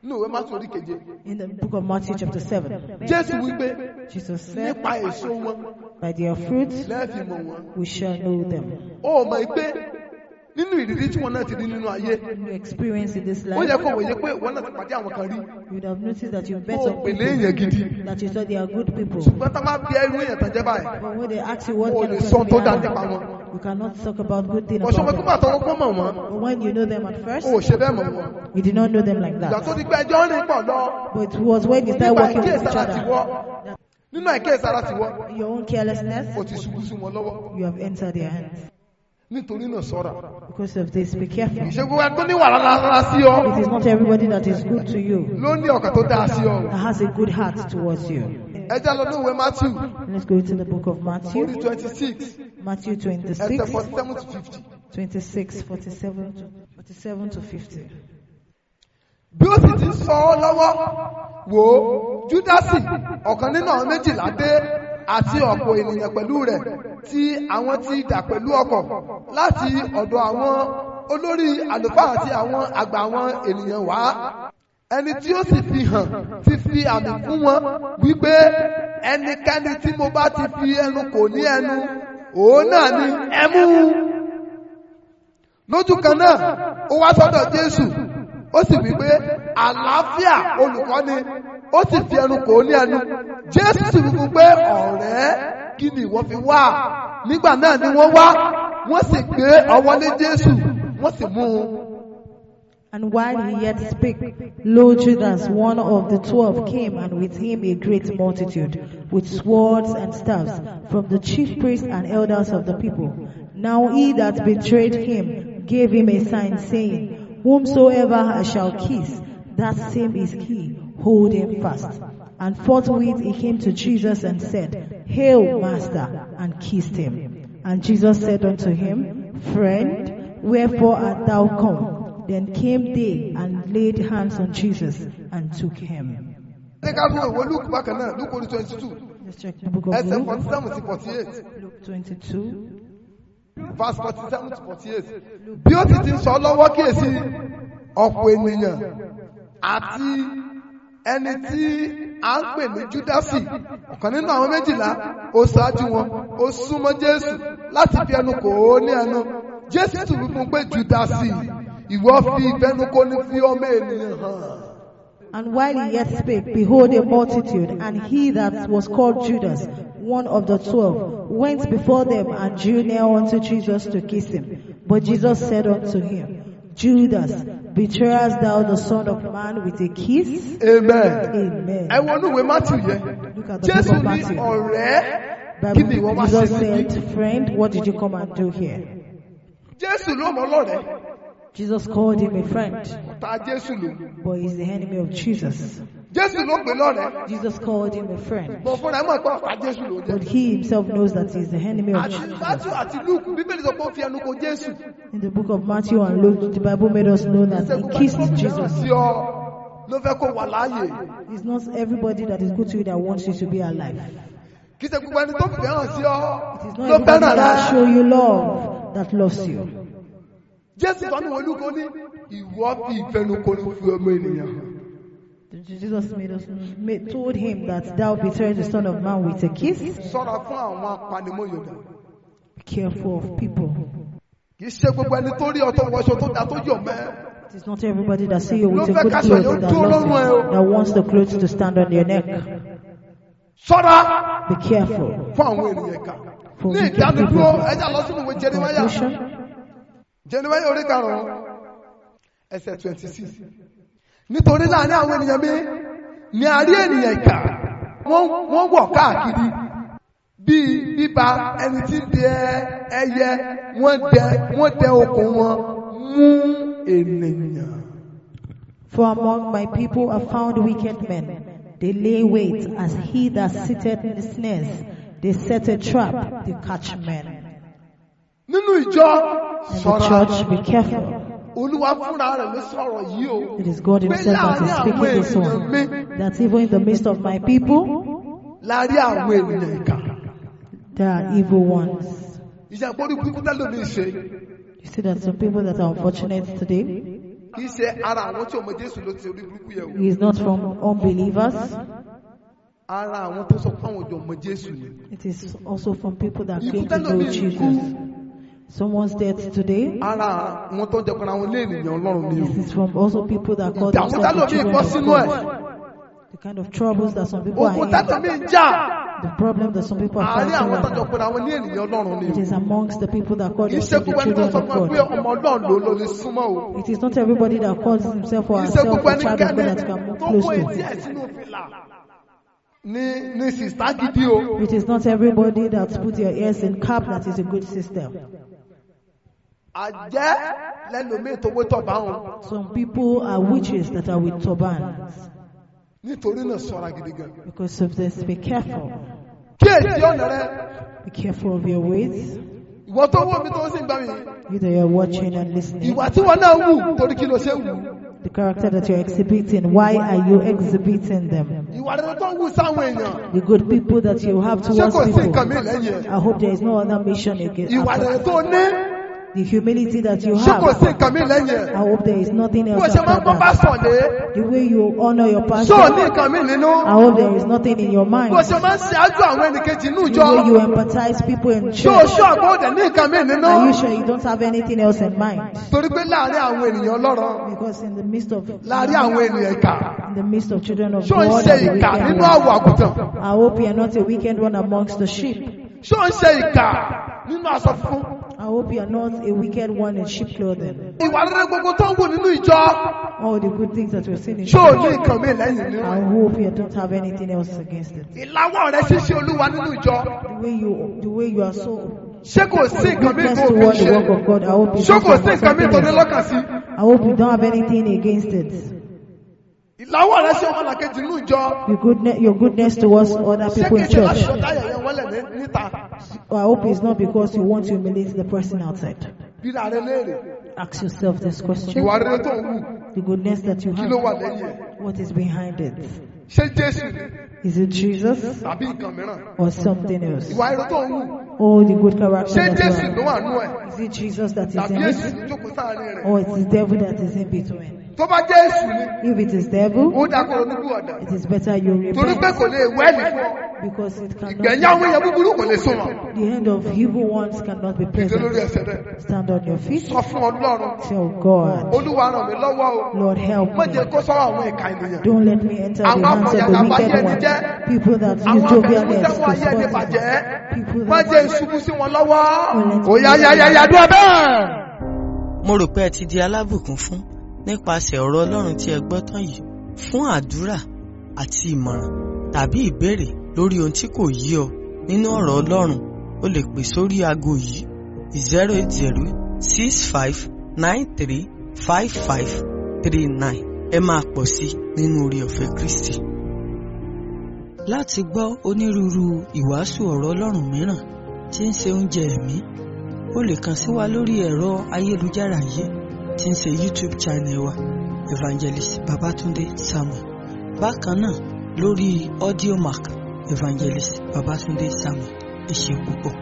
Nínú ìwé má sórí keje. in the book of Matthew chapter 7. Jésù wípé Jesus said, nípa èso wọn by their fruits lẹ́ẹ̀fì mọ̀ wọn. we shall know them. Ó mọ̀ pé nínú ìrírí tí wọn náà ti rí nínú ayé. You experience in this Ó yẹ life, kó wòye pé wọn náà ti pàdé àwọn kan rí. you would have noticed that you've met Tó some pèlè people èèyàn gidi. that you thought they are good people. Ṣùgbọ́n tá máa bí ẹrú èèyàn tán jẹ́ báyìí. But when they ask you what O kind lè of sọ person tó they dá are, nípa wọn. you cannot talk about good things Ọ̀ṣọ́ about pé them. kúbà tọwọ́ kọ́ mọ̀ wọ́n. But when you know them at first, O ò ṣe bẹ́ẹ̀ mọ̀ wọ́n. you did not know them like Ìgbà tó that. di pé ẹjọ́ rìn pọ̀ lọ. But it was when you started Nígbà working with each ìkéèsára ti other, wọ́. Nínú ìkéèsára ti wọ́. your own carelessness, O ti ṣubú sí wọn lọ́wọ́. you have entered their hands. Nítorí náà ṣọ́ra. Because of this, be careful. Ìṣe gbogbo ẹni tó ní wàrà lára sí ọ. It is not everybody that is good to you, Ló ní ọkàn tó dáa sí ọ. that has a good heart towards you. Ẹ jẹ́ lọ ní ìwé Matthew. Let's go to the book of Matthew, Orí 26. Matthew Ẹsẹ̀ 26, 47 to 50. 47 to 50. Bí ó sì ti sọ ọ́ lọ́wọ́, wò ó, Júdásì, ọ̀kan nínú àwọn méjìlá dé àti ọ̀pọ̀ ènìyàn pẹ̀lú rẹ̀ tí àwọn ti dà pẹ̀lú ọkọ̀ láti ọ̀dọ̀ àwọn olórí àlùfáà àti àwọn àgbà àwọn ènìyàn wá. Ẹni tí ó sì fi hàn ti fi àmì fún wọn wípé ẹnikẹ́ni tí mo bá ti fi ẹnu kò ní ẹnu, òun náà ni ẹ mú. Lójú kan náà, ó wá sọ́dọ̀ Jésù. Ó sì wí pé àlàáfíà olùkọ́ni, ó sì fi ẹnu kò ní ẹnu. Jésù sì wí fún pé ọ̀rẹ́ kí ni ìwọ fi wá? Nígbà náà ni wọ́n wá, wọ́n sì gbé ọwọ́ lé Jésù, wọ́n sì mú un. And while he yet spake, lo, Judas, one of the 12, came, and with him a great multitude, with swords and staffs, from the chief priests and elders of the people. Now he that betrayed him gave him a sign, saying, Whomsoever I shall kiss, that same is he, hold him fast. And forthwith he came to Jesus and said, Hail, Master, and kissed him. And Jesus said unto him, Friend, wherefore art thou come? Then came they and laid hands on Jesus and took him. Ẹ ká fún ìwé Luke bákan náà, Luke orí 22, Let's check the book of ẹsẹ̀ Luke. 47 sí 48. Luke 22. Verse 47 to 48. Bí ó sì ti ń sọ lọ́wọ́ kíyèsí ọ̀pọ̀ ènìyàn àti ẹni tí a ń pè ní Júdásì, ọ̀kan nínú àwọn méjìlá, ó ṣáájú wọn, ó súnmọ́ Jésù láti fi ẹnu kò ó ní ẹnu. Jésù sì wí fún pé Júdásì, ìwọ fi ìfẹnukò ní fi ọmọ ènìyàn hàn. And while he yet spake, behold, a multitude, and he that was called Judas, one of the 12, went before them and drew near unto Jesus to kiss him. But Jesus said unto him, Judas, betrayest thou the Son of Man with a kiss? Amen. Amen. Ẹ wọnú ìwé Matthew yẹn. Look at the book Jésù of ní Matthew. ọ̀rẹ́ kí ni ìwọ wá Jesus ṣe níbí? said, Friend, what did you come and do here? Jésù ló mọ̀ lọ́rẹ́. Jesus called him a friend, ọ̀tá Jésù lò. but he's the enemy of Jesus. Jésù ló pè lọ́rẹ̀ẹ́. Jesus called him a friend, Bọ̀ fúnra ẹ̀ mọ̀ pé ọ̀tá Jésù ló but jẹ́. he himself knows that he's the enemy of Àti Jesus. Mátthew àti Luke Bíbélì sọ pé ó fi ẹnu ko Jésù. In the book of Matthew and Luke, the Bible made us know that he kissed Jesus. Sí ọ ló fẹ́ kó wà láàyè. It's not everybody that is good to you that wants you to be alive. Kì í ṣe gbogbo ẹni tó fẹ́ràn sí ọ It is ló not everybody fẹ́ràn that rẹ. show you love that loves you. Jésù sọ ní olúkọ ní ìwọ fi ìfẹnukonu fi ọmọ ènìyàn hàn. Jesus told him that thou betrayed the Son of Man with a kiss. Ṣọ́ra fún àwọn apanimọ̀yọ̀dà. Be careful of people. Kì í ṣe gbogbo ẹni tó rí ọtọ wọṣọ tó dá tó yọ̀ mẹ́. It is not everybody that see you with a good clothes that loves you, that wants the clothes to stand on your neck. Ṣọ́ra Be careful. fún àwọn ènìyàn kà. For Ní wicked ìdánudúró people. ẹja lọ sínú ìwé Jeremáyà. Conclusion. Jeremáyà orí karùn-ún ẹsẹ̀ 26. Nítorí láàrin àwọn ènìyàn mi ni a rí ènìyàn ìkà wọ́n wọ̀ káàkiri bíi bíba ẹni tí dẹ ẹyẹ wọ́n dẹ okùn wọn mú ènìyàn. For among my people are found wicked men. They lay wait as he that sitteth in the snares. They set a trap, they catch men. Nínú ìjọ In the church, be careful. Olúwa fúnra rẹ̀ ló sọ̀rọ̀ yìí o. It is God himself that is speaking this one. That even in the midst of my people, Láàrin àwọn ènìyàn ìkà. there are evil ones. Ìjàpọ̀rí burúkú tẹ́lẹ̀ mi ṣe. You see that some people that are unfortunate today, Kì í ṣe ara àwọn tí ọmọ Jésù ló ti orí burúkú yẹ̀ wò. he is not from unbelievers. Ara àwọn tó sọ fún àwọn ọjọ́ ọmọ Jésù ni. It is also from people that Ikú came to tẹ́lẹ̀ know mi Jesus. kú. Someone's death today. Ara àwọn tó jẹ́ pé àwọn ilé ènìyàn Ọlọ́run ni o. This is from also people that call Ìdààmú themselves the tẹ́lẹ̀ mi children bọ́ of sínú God. ẹ̀. The kind of troubles that some people are Ogun tẹ́lẹ̀ mi in. ń jà. The problem that some people are Àárín facing àwọn tó right jọ pé now. àwọn ilé ènìyàn Ọlọ́run ni It o. is amongst the people that call Kì í ṣe themselves the gbogbo ẹni tó children sọ of fún ẹ pé God. ọmọ Ọlọ́run ló lè súnmọ́ o. It is not everybody that calls himself or Kì í ṣe herself gbogbo a child of God ẹnikẹ́ni that can move tó close kó etí to. ẹ̀ sínú fìlà. Ní sìstá gidi o. It is not everybody that put your ears in cap that is a good system. Àjẹ́ lẹ́lòmíì tó wé tọ̀bá wọn. Some people are witches that are with turbans. Nítorí náà ṣọ́ra gidi gan. Because of this, be careful. Kíyèsí ọ̀nà rẹ. Be careful of your ways. Ìwọ tó wò mí tó sì ń bá mi. Either you're watching and listening. Ìwà tí wọn náà wù torí kí ló ṣe wù. The character that you're exhibiting, why are you exhibiting them? Ìwà rere tó ń wù sáwọn èèyàn. The good people that you have Ṣé towards kò sí nǹkan people. mi lẹ́yìn ẹ̀? I hope there is no other mission against Ìwà rere tó ní. the humility that you Ṣé kò sí have. nǹkan mi lẹ́yìn ẹ̀? I hope there is nothing Bó else ṣe máa ń bọ́ bá after sọ̀ lé. that. The way you honor your Ṣé ò ní pastor, nǹkan mi nínú? I hope there is nothing in your mind. Bó ṣe máa ń ṣe ájú àwọn ẹnìkejì inú The way you ìjọ. empathize people in Ṣé o church. ṣọ́ àgbọ̀ òdẹ̀ ní nǹkan mi nínú? Are you sure you don't have anything else in mind? Torí pé láàárín àwọn ènìyàn Ọlọ́run, Because in the midst of láàárín àwọn ènìyàn ìkà, in the midst of children of ṣé o ń God ṣe and the ìkà wicked nínú one, àwọ̀ àgùntàn? I hope you are not a wicked one amongst the sheep. Ṣé o ń ṣe ìkà nínú aṣọ funfun? I hope you are not a wicked one in sheep clothing. Ìwà rere gbogbo tó ń wù nínú ìjọ. All the good things that we're seeing in Ṣé o ní church, nǹkan mi lẹ́yìn nínú? I hope you don't have anything else against it. Ìlàwọ̀ rẹ ṣíṣe Olúwa nínú ìjọ. The way you are so Ṣé kò sí nǹkan mi witness tó fi toward the ṣe? work of God, I hope you Ṣé don't kò sí have nǹkan mi tó ní something else. lọ́kàn sí? I hope you don't have anything against it. Ìlàwọ̀ rẹ ṣe ọmọlàkejì nínú ìjọ. Your goodness towards other Ṣé people kìí in ṣe láti church. ọ̀dá yẹ̀yẹ̀ wọ́n lẹ̀ níta? I hope it's not because you want to humiliate the person outside. Bíra rẹ léèrè. Ask yourself this question. Ìwà rere tó ń wù, The goodness that you kí ló wà have, lẹ́yìn ẹ̀? what is behind it? Ṣé Jésù ni Is it Jesus tàbí nǹkan mìíràn? or something else? Ìwà rere tó ń wù, Or the good character ṣé that you Jésù ló have? wà nú ẹ̀? Is it Jesus that is Tàbí in Jésù it? ní jókòó sáàárín rẹ̀? Or it's the devil that is in between? Tó bá jẹ́ Èṣù ni, If it is devil, ó dákọ̀ onígbù ọ̀dà. it is better you Torí pé repent kò lè wẹ́ẹ̀lì fún ọ. because it Ìgbẹ̀yìn cannot. àwọn èèyàn búburú kò lè sún wọn. The end of evil ones cannot be Ìdè lórí present. ẹsẹ̀ rẹ̀. Stand on your feet. Sọ fún Ọlọ́run. Tell God, Olúwa ràn mí lọ́wọ́ o. Lord, help Má me. jẹ́ kó sọ́wọ́ àwọn ìka ènìyàn. Don't let me enter the Àwọn hands of the afọ̀yàyà bá yé wicked ẹni ones. jẹ́. People that use Àwọn jovialness afẹnusẹ́wọ̀n to ayé ẹni spot bàjẹ́. people Má that jẹ́ ìṣubú sí wọn lọ́wọ́. Ó Ó yá dúró bẹ́ẹ̀. Mo rò pé ẹ ti di alábùkún fún nípasẹ̀ ọ̀rọ̀ Ọlọ́run tí ẹ gbọ́ tán yìí. Fún àdúrà àti ìmọ̀ràn tàbí ìbéèrè lórí ohun tí kò yé ọ nínú ọ̀rọ̀ Ọlọ́run, o lè pè sórí aago yìí 0806593 5539. Ẹ máa pọ̀ sí nínú oore ọ̀fẹ́ Kristi. Láti gbọ́ onírúurú ìwàásù ọ̀rọ̀ Ọlọ́run mìíràn tí ń ṣe oúnjẹ ẹ̀mí, o lè kàn sí wa lórí ẹ̀rọ ayélujára yìí tí ń ṣe YouTube channel wa Evangelist Babatunde Samuel. Bákan náà lórí Audiomack Evangelist Babatunde Samuel. Ẹ ṣé púpọ̀.